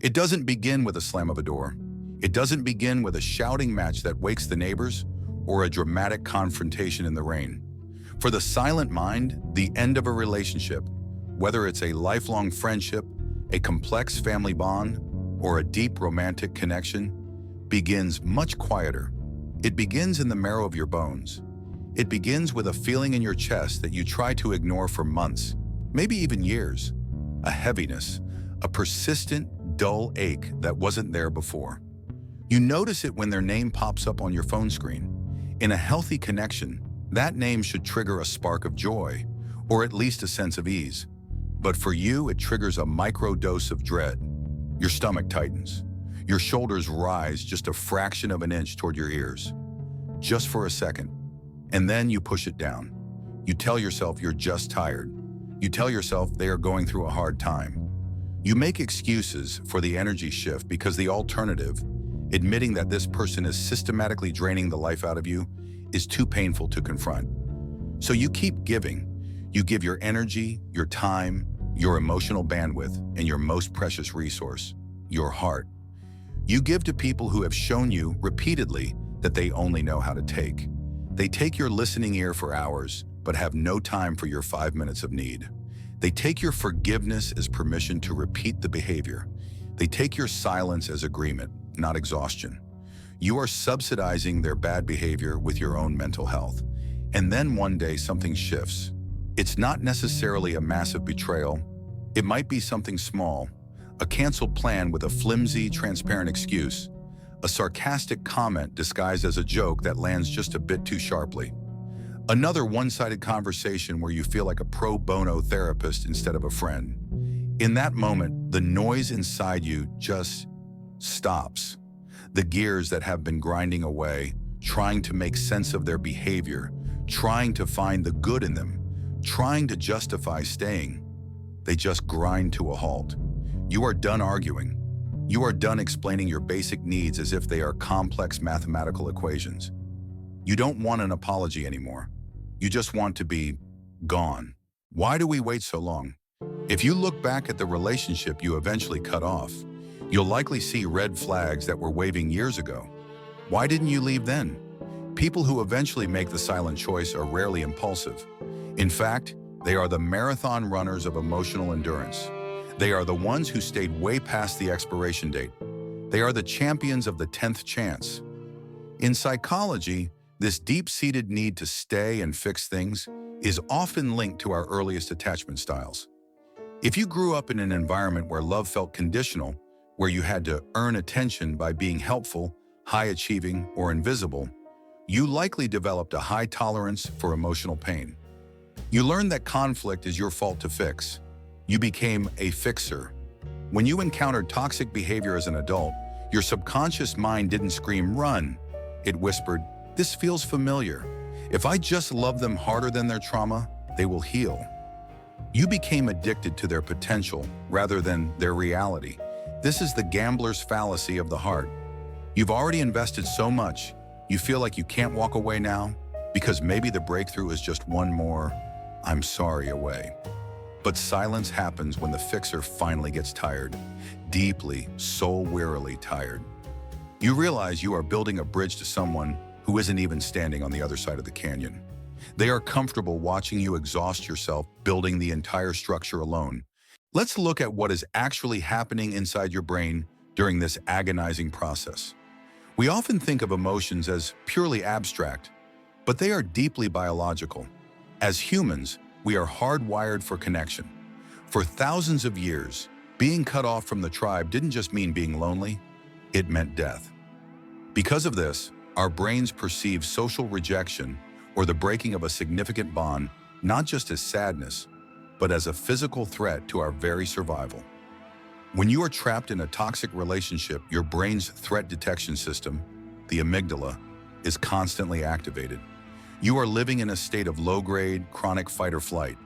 It doesn't begin with a slam of a door. It doesn't begin with a shouting match that wakes the neighbors or a dramatic confrontation in the rain. For the silent mind, the end of a relationship, whether it's a lifelong friendship, a complex family bond, or a deep romantic connection, begins much quieter. It begins in the marrow of your bones. It begins with a feeling in your chest that you try to ignore for months, maybe even years. A heaviness, a persistent, dull ache that wasn't there before. You notice it when their name pops up on your phone screen. In a healthy connection, that name should trigger a spark of joy, or at least a sense of ease. But for you, it triggers a micro-dose of dread. Your stomach tightens. Your shoulders rise just a fraction of an inch toward your ears. Just for a second. And then you push it down. You tell yourself you're just tired. You tell yourself they are going through a hard time. You make excuses for the energy shift because the alternative, admitting that this person is systematically draining the life out of you, is too painful to confront. So you keep giving. You give your energy, your time, your emotional bandwidth, and your most precious resource, your heart. You give to people who have shown you repeatedly that they only know how to take. They take your listening ear for hours, but have no time for your 5 minutes of need. They take your forgiveness as permission to repeat the behavior. They take your silence as agreement, not exhaustion. You are subsidizing their bad behavior with your own mental health. And then one day something shifts. It's not necessarily a massive betrayal. It might be something small, a canceled plan with a flimsy, transparent excuse, a sarcastic comment disguised as a joke that lands just a bit too sharply. Another one-sided conversation where you feel like a pro bono therapist instead of a friend. In that moment, the noise inside you just stops. The gears that have been grinding away, trying to make sense of their behavior, trying to find the good in them, trying to justify staying, they just grind to a halt. You are done arguing. You are done explaining your basic needs as if they are complex mathematical equations. You don't want an apology anymore. You just want to be gone. Why do we wait so long? If you look back at the relationship you eventually cut off, you'll likely see red flags that were waving years ago. Why didn't you leave then? People who eventually make the silent choice are rarely impulsive. In fact, they are the marathon runners of emotional endurance. They are the ones who stayed way past the expiration date. They are the champions of the 10th chance. In psychology, this deep-seated need to stay and fix things is often linked to our earliest attachment styles. If you grew up in an environment where love felt conditional, where you had to earn attention by being helpful, high-achieving, or invisible, you likely developed a high tolerance for emotional pain. You learned that conflict is your fault to fix. You became a fixer. When you encountered toxic behavior as an adult, your subconscious mind didn't scream, "Run." It whispered, "This feels familiar. If I just love them harder than their trauma, they will heal." You became addicted to their potential rather than their reality. This is the gambler's fallacy of the heart. You've already invested so much, you feel like you can't walk away now because maybe the breakthrough is just one more "I'm sorry" away. But silence happens when the fixer finally gets tired, deeply, soul-wearily tired. You realize you are building a bridge to someone who isn't even standing on the other side of the canyon. They are comfortable watching you exhaust yourself building the entire structure alone. Let's look at what is actually happening inside your brain during this agonizing process. We often think of emotions as purely abstract, but they are deeply biological. As humans, we are hardwired for connection. For thousands of years, being cut off from the tribe didn't just mean being lonely, it meant death. Because of this, our brains perceive social rejection or the breaking of a significant bond not just as sadness, but as a physical threat to our very survival. When you are trapped in a toxic relationship, your brain's threat detection system, the amygdala, is constantly activated. You are living in a state of low-grade, chronic fight or flight.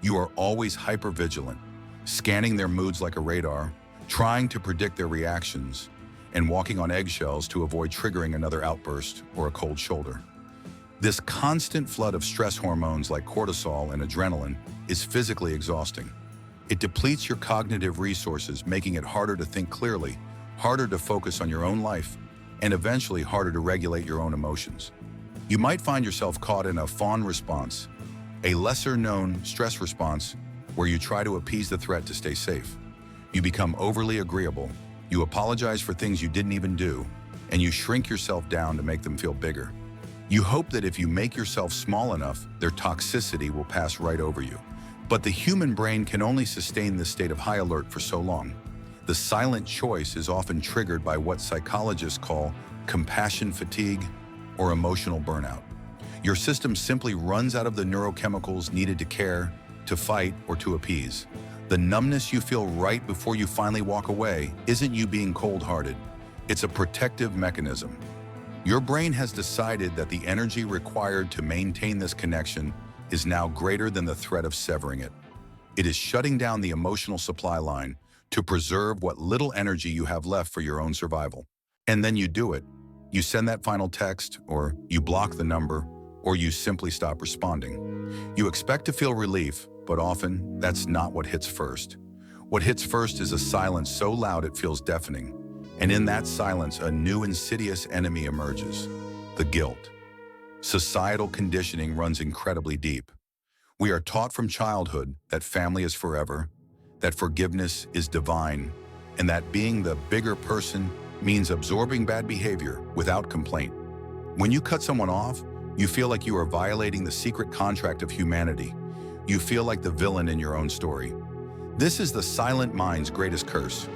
You are always hyper-vigilant, scanning their moods like a radar, trying to predict their reactions, and walking on eggshells to avoid triggering another outburst or a cold shoulder. This constant flood of stress hormones like cortisol and adrenaline is physically exhausting. It depletes your cognitive resources, making it harder to think clearly, harder to focus on your own life, and eventually harder to regulate your own emotions. You might find yourself caught in a fawn response, a lesser-known stress response where you try to appease the threat to stay safe. You become overly agreeable, you apologize for things you didn't even do, and you shrink yourself down to make them feel bigger. You hope that if you make yourself small enough, their toxicity will pass right over you. But the human brain can only sustain this state of high alert for so long. The silent choice is often triggered by what psychologists call compassion fatigue or emotional burnout. Your system simply runs out of the neurochemicals needed to care, to fight, or to appease. The numbness you feel right before you finally walk away isn't you being cold-hearted. It's a protective mechanism. Your brain has decided that the energy required to maintain this connection is now greater than the threat of severing it. It is shutting down the emotional supply line to preserve what little energy you have left for your own survival. And then you do it. You send that final text, or you block the number, or you simply stop responding. You expect to feel relief, but often that's not what hits first. What hits first is a silence so loud it feels deafening. And in that silence, a new insidious enemy emerges: the guilt. Societal conditioning runs incredibly deep. We are taught from childhood that family is forever, that forgiveness is divine, and that being the bigger person means absorbing bad behavior without complaint. When you cut someone off, you feel like you are violating the secret contract of humanity. You feel like the villain in your own story. This is the silent mind's greatest curse.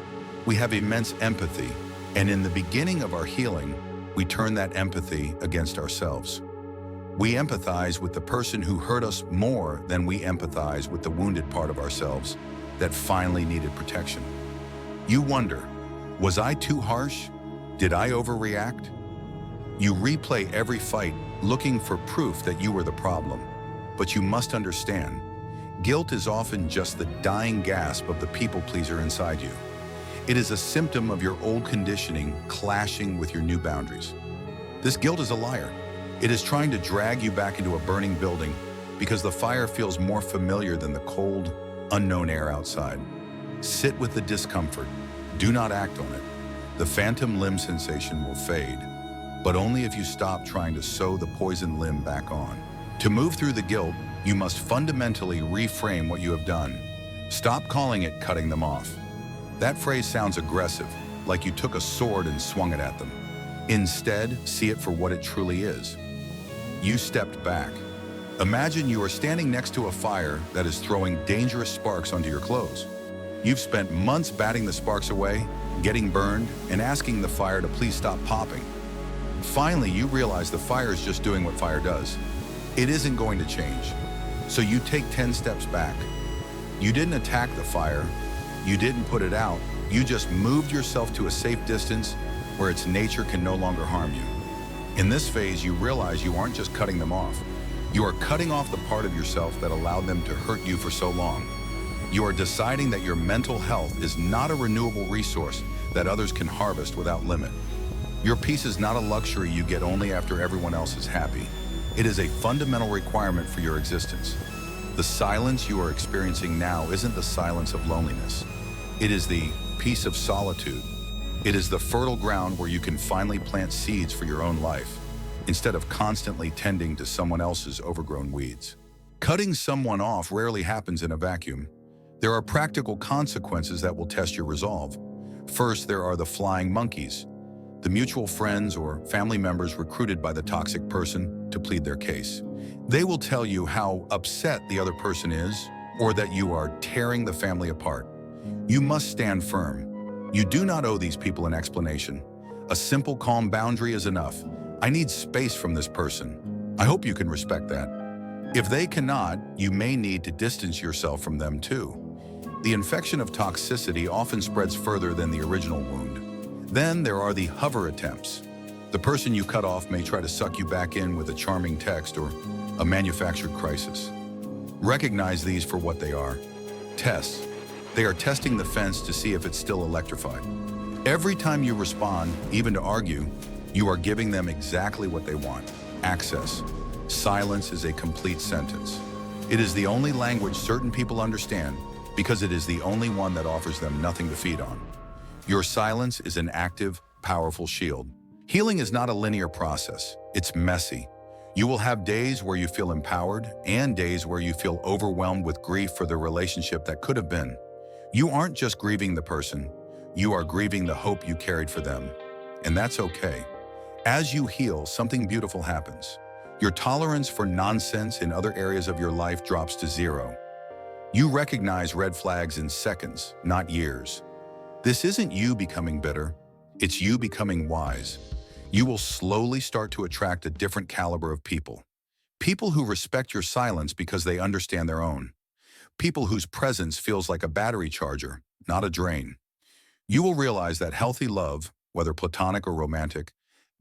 We have immense empathy, and in the beginning of our healing, we turn that empathy against ourselves. We empathize with the person who hurt us more than we empathize with the wounded part of ourselves that finally needed protection. You wonder, was I too harsh? Did I overreact? You replay every fight looking for proof that you were the problem. But you must understand, guilt is often just the dying gasp of the people pleaser inside you. It is a symptom of your old conditioning clashing with your new boundaries. This guilt is a liar. It is trying to drag you back into a burning building because the fire feels more familiar than the cold, unknown air outside. Sit with the discomfort. Do not act on it. The phantom limb sensation will fade, but only if you stop trying to sew the poisoned limb back on. To move through the guilt, you must fundamentally reframe what you have done. Stop calling it cutting them off. That phrase sounds aggressive, like you took a sword and swung it at them. Instead, see it for what it truly is. You stepped back. Imagine you are standing next to a fire that is throwing dangerous sparks onto your clothes. You've spent months batting the sparks away, getting burned, and asking the fire to please stop popping. Finally, you realize the fire is just doing what fire does. It isn't going to change. So you take 10 steps back. You didn't attack the fire. You didn't put it out. You just moved yourself to a safe distance where its nature can no longer harm you. In this phase, you realize you aren't just cutting them off. You are cutting off the part of yourself that allowed them to hurt you for so long. You are deciding that your mental health is not a renewable resource that others can harvest without limit. Your peace is not a luxury you get only after everyone else is happy. It is a fundamental requirement for your existence. The silence you are experiencing now isn't the silence of loneliness. It is the peace of solitude. It is the fertile ground where you can finally plant seeds for your own life, instead of constantly tending to someone else's overgrown weeds. Cutting someone off rarely happens in a vacuum. There are practical consequences that will test your resolve. First, there are the flying monkeys, the mutual friends or family members recruited by the toxic person to plead their case. They will tell you how upset the other person is, or that you are tearing the family apart. You must stand firm. You do not owe these people an explanation. A simple, calm boundary is enough. I need space from this person. I hope you can respect that. If they cannot, you may need to distance yourself from them too. The infection of toxicity often spreads further than the original wound. Then there are the hover attempts. The person you cut off may try to suck you back in with a charming text or a manufactured crisis. Recognize these for what they are: tests. They are testing the fence to see if it's still electrified. Every time you respond, even to argue, you are giving them exactly what they want: access. Silence is a complete sentence. It is the only language certain people understand, because it is the only one that offers them nothing to feed on. Your silence is an active, powerful shield. Healing is not a linear process. It's messy. You will have days where you feel empowered and days where you feel overwhelmed with grief for the relationship that could have been. You aren't just grieving the person, you are grieving the hope you carried for them. And that's okay. As you heal, something beautiful happens. Your tolerance for nonsense in other areas of your life drops to zero. You recognize red flags in seconds, not years. This isn't you becoming bitter, it's you becoming wise. You will slowly start to attract a different caliber of people. People who respect your silence because they understand their own. People whose presence feels like a battery charger, not a drain. You will realize that healthy love, whether platonic or romantic,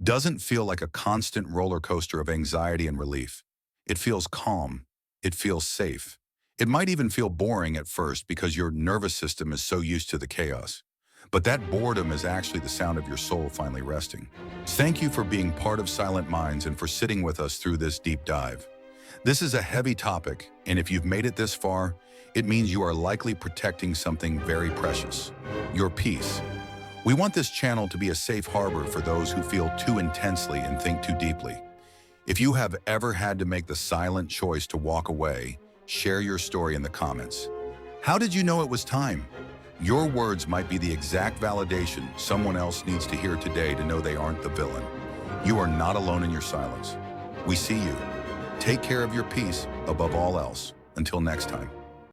doesn't feel like a constant roller coaster of anxiety and relief. It feels calm. It feels safe. It might even feel boring at first because your nervous system is so used to the chaos. But that boredom is actually the sound of your soul finally resting. Thank you for being part of Silent Minds and for sitting with us through this deep dive. This is a heavy topic, and if you've made it this far, it means you are likely protecting something very precious, your peace. We want this channel to be a safe harbor for those who feel too intensely and think too deeply. If you have ever had to make the silent choice to walk away, share your story in the comments. How did you know it was time? Your words might be the exact validation someone else needs to hear today to know they aren't the villain. You are not alone in your silence. We see you. Take care of your peace above all else. Until next time.